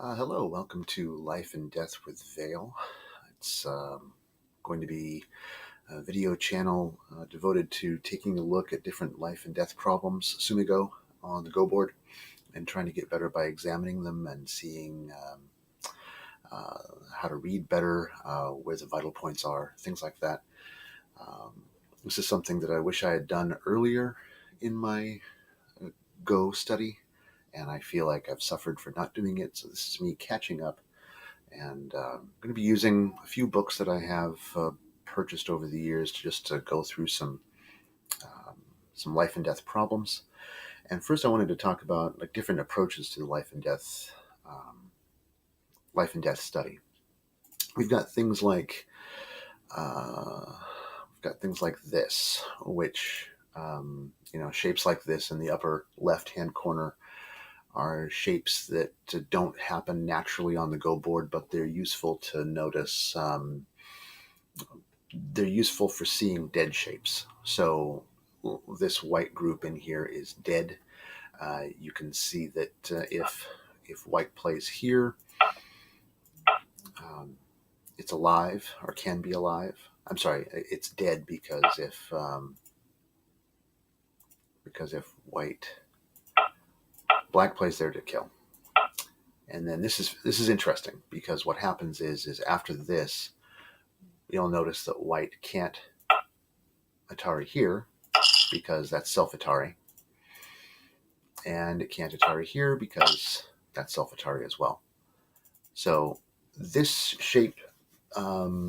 Hello, welcome to Life and Death with Vail. It's going to be a video channel devoted to taking a look at different life and death problems, Tsumego, on the Go board, and trying to get better by examining them and seeing how to read better, where the vital points are, things like that. This is something that I wish I had done earlier in my Go study, and I feel like I've suffered for not doing it, so this is me catching up. And I'm going to be using a few books that I have purchased over the years to just go through um, some life and death problems. And first, I wanted to talk about like different approaches to the life and death study. We've got things like uh, this, which shapes like this in the upper left-hand corner are shapes that don't happen naturally on the Go board, but they're useful to notice. They're useful for seeing dead shapes. So this white group in here is dead. You can see that if white plays here, um, it's alive or can be alive. I'm sorry, it's dead because if black plays there to kill. And then this is interesting because what happens is after this, you'll notice that white can't Atari here because that's self-Atari. And it can't Atari here because that's self-Atari as well. So this shape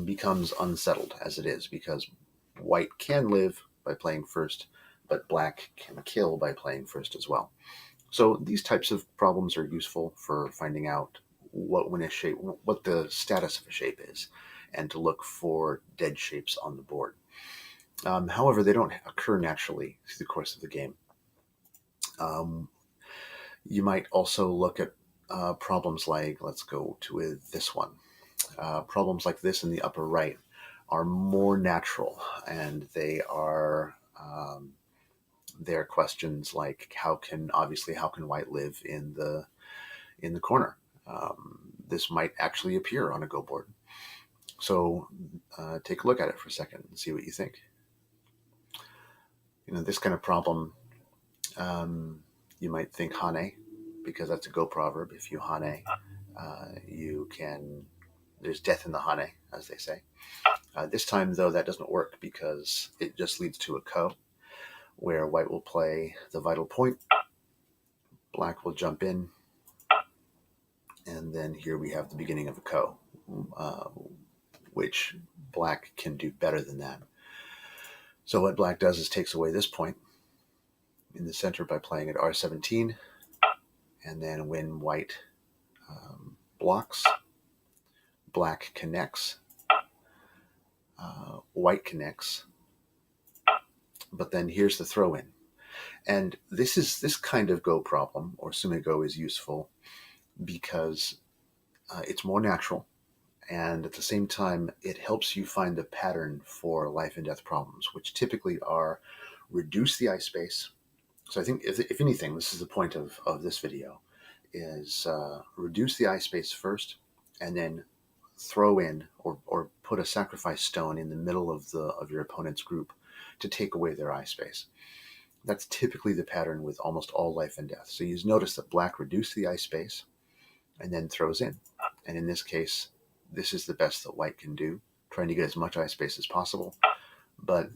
becomes unsettled as it is because white can live by playing first, but black can kill by playing first as well. So these types of problems are useful for finding out what the status of a shape is, and to look for dead shapes on the board. However, they don't occur naturally through the course of the game. You might also look at problems like, let's go to this one. Problems like this in the upper right are more natural, and they're questions like how can white live in the corner? This might actually appear on a Go board. So take a look at it for a second and see what you think. This kind of problem, you might think Hane, because that's a Go proverb. If you Hane, there's death in the Hane, as they say. This time, though, that doesn't work because it just leads to a Ko, where white will play the vital point, black will jump in, and then here we have the beginning of a Ko, which black can do better than that. So what black does is takes away this point in the center by playing at R17, and then when white blocks, black connects, white connects, but then here's the throw in. And this kind of Go problem, or Tsumego, is useful because it's more natural, and at the same time, it helps you find the pattern for life and death problems, which typically are reduce the ice space. So I think, if anything, this is the point of this video, is reduce the ice space first, and then throw in or put a sacrifice stone in the middle of your opponent's group to take away their ice space. That's typically the pattern with almost all life and death. So you notice that black reduced the ice space and then throws in. And in this case, this is the best that white can do, trying to get as much ice space as possible. But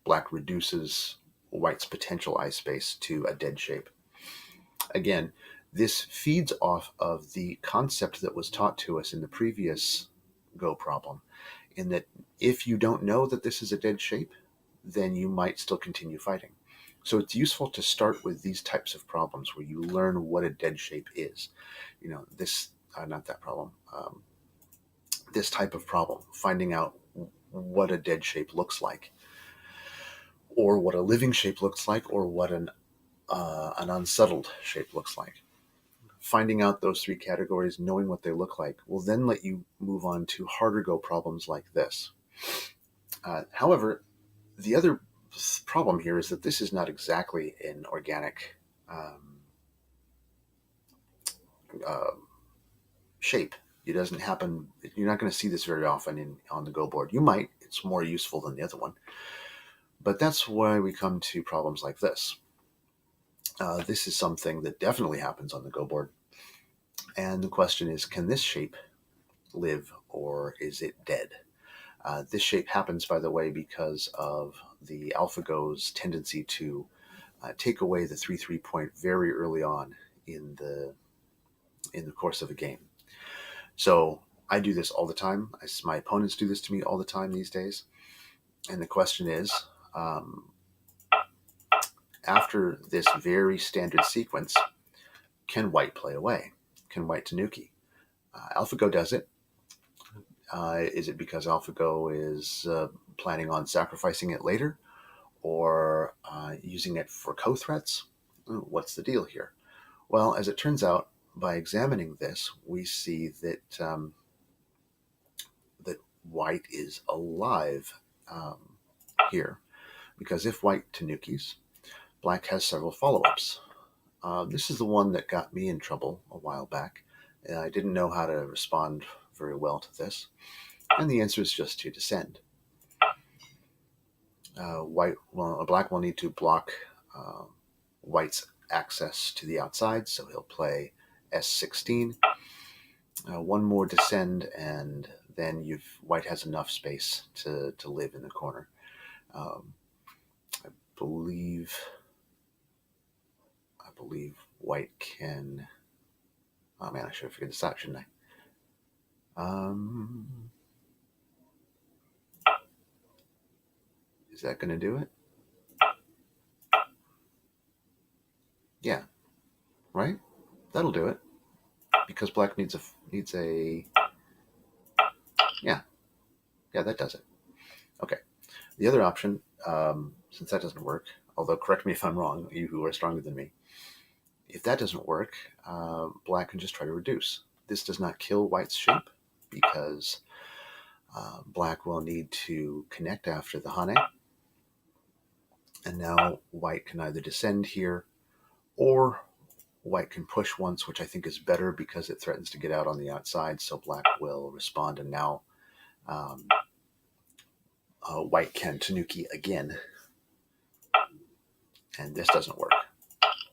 black reduces white's potential ice space to a dead shape. Again, this feeds off of the concept that was taught to us in the previous Go problem, in that if you don't know that this is a dead shape, then you might still continue fighting. So it's useful to start with these types of problems where you learn what a dead shape is. Not that problem. This type of problem, finding out what a dead shape looks like, or what a living shape looks like, or what an unsettled shape looks like. Finding out those three categories, knowing what they look like, will then let you move on to harder Go problems like this. However, the other problem here is that this is not exactly an organic shape. It doesn't happen. You're not going to see this very often on the Go board. You might. It's more useful than the other one. But that's why we come to problems like this. This is something that definitely happens on the Go board. And the question is, can this shape live or is it dead? This shape happens, by the way, because of the AlphaGo's tendency to take away the 3-3 point very early on in the course of a game. So I do this all the time. My opponents do this to me all the time these days. And the question is, after this very standard sequence, can white play away? Can white tanuki? AlphaGo does it. Is it because AlphaGo is planning on sacrificing it later, or using it for co-threats? What's the deal here? Well, as it turns out, by examining this, we see that that white is alive here, because if white tanukis, black has several follow-ups. This is the one that got me in trouble a while back. I didn't know how to respond very well to this, and the answer is just to descend. Black will need to block white's access to the outside, so he'll play S16. One more descend, and then white has enough space to live in the corner. I believe white can. Oh man, I should have figured this out, shouldn't I? Is that going to do it? Yeah, right. That'll do it, because black needs a. Yeah, that does it. Okay. The other option, since that doesn't work, although correct me if I'm wrong, you who are stronger than me, if that doesn't work, black can just try to reduce. This does not kill white's shape, because black will need to connect after the hane, and now white can either descend here, or white can push once, which I think is better because it threatens to get out on the outside, so black will respond, and now white can tanuki again, and this doesn't work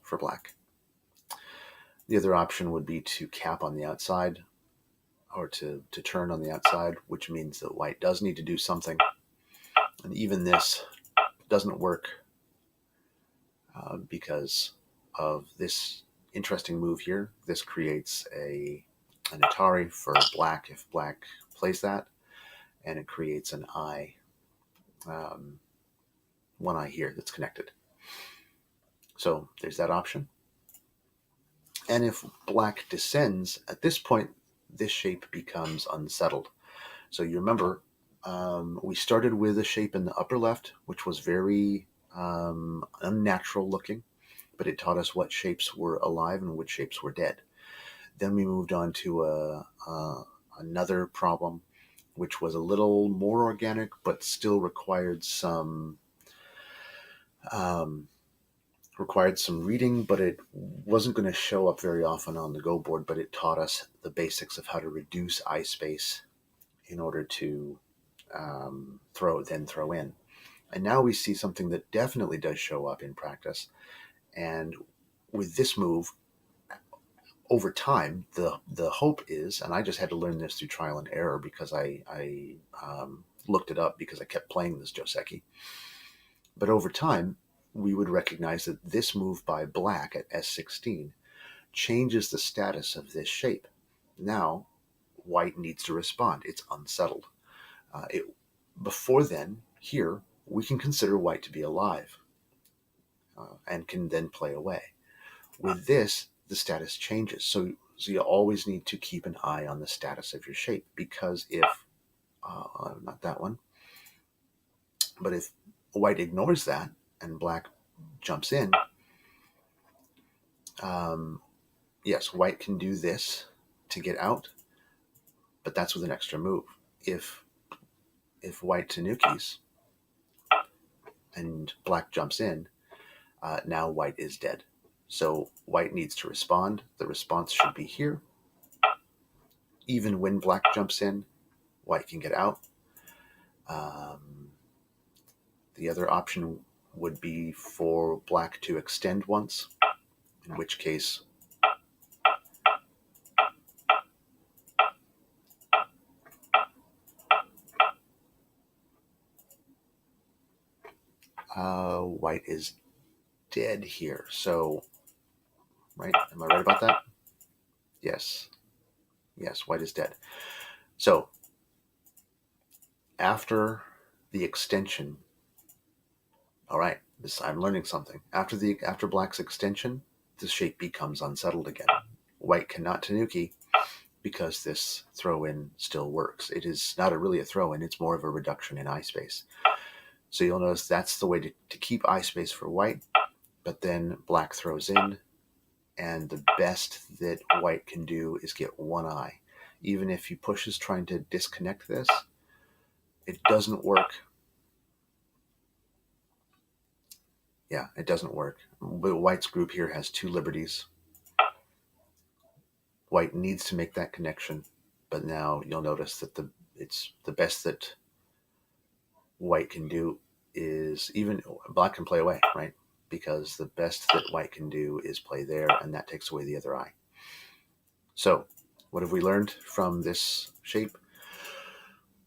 for black. The other option would be to cap on the outside, or to turn on the outside, which means that white does need to do something. And even this doesn't work because of this interesting move here. This creates an Atari for black if black plays that, and it creates an eye, one eye here that's connected. So there's that option. And if black descends, at this point, this shape becomes unsettled. So you remember, we started with a shape in the upper left, which was very unnatural looking, but it taught us what shapes were alive and which shapes were dead. Then we moved on to another problem, which was a little more organic, but still required some reading, but it wasn't going to show up very often on the Go board, but it taught us the basics of how to reduce eye space in order to throw in. And now we see something that definitely does show up in practice. And with this move, over time, the hope is, and I just had to learn this through trial and error because I looked it up because I kept playing this Joseki. But over time, we would recognize that this move by black at S16 changes the status of this shape. Now, white needs to respond. It's unsettled. Before then, here, we can consider white to be alive and can then play away. With this, the status changes. So you always need to keep an eye on the status of your shape, because if, not that one, but if white ignores that and black jumps in, yes, white can do this to get out, but that's with an extra move. If white tanukis and black jumps in, now white is dead. So white needs to respond. The response should be here. even when black jumps in, white can get out. The other option would be for black to extend once, in which case white is dead here. So, right? Am I right about that? Yes. Yes, white is dead. So, after the extension, all right, I'm learning something. After black's extension, the shape becomes unsettled again. White cannot tanuki because this throw-in still works. It is not really a throw-in, it's more of a reduction in eye space. So you'll notice that's the way to keep eye space for white, but then black throws in, and the best that white can do is get one eye. Even if he pushes trying to disconnect this, it doesn't work. Yeah, it doesn't work. But white's group here has two liberties. White needs to make that connection, but now you'll notice that it's the best that white can do is, even black can play away, right? Because the best that white can do is play there, and that takes away the other eye. So, what have we learned from this shape?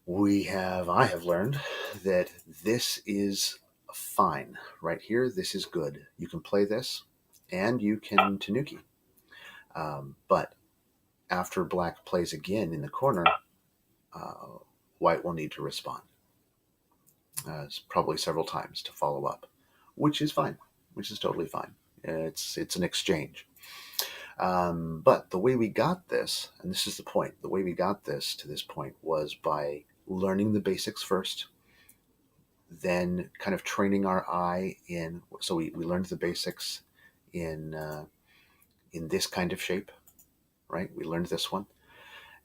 I have learned that this is fine. Right here, this is good. You can play this, and you can tanuki. But after black plays again in the corner, white will need to respond. Probably several times to follow up, which is fine, which is totally fine. It's an exchange. But the way we got this, and this is the point, the way we got this to this point was by learning the basics first, then kind of training our eye in. So we learned the basics in this kind of shape, right? We learned this one,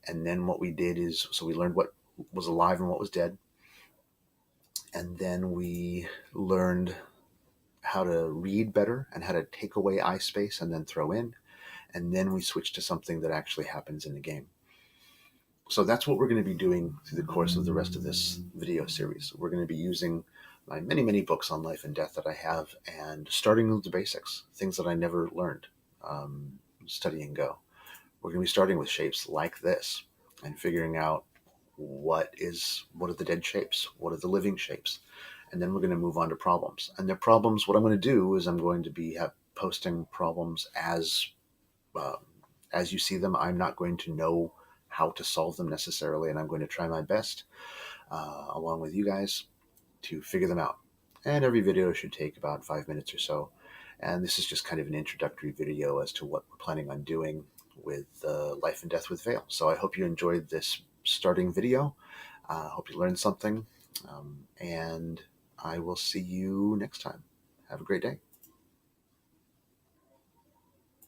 and then what we did is, so we learned what was alive and what was dead, and then we learned how to read better and how to take away eye space and then throw in, and then we switched to something that actually happens in the game. So that's what we're going to be doing through the course of the rest of this video series. We're going to be using my many books on life and death that I have, and starting with the basics, things that I never learned, studying Go. We're going to be starting with shapes like this and figuring out what are the dead shapes, what are the living shapes, and then we're going to move on to problems. And the problems, what I'm going to do is I'm going to be posting problems as you see them. I'm not going to know how to solve them necessarily, and I'm going to try my best along with you guys to figure them out. And every video should take about 5 minutes or so. And this is just kind of an introductory video as to what we're planning on doing with Life and Death with Vail. So I hope you enjoyed this starting video. I hope you learned something. And I will see you next time. Have a great day.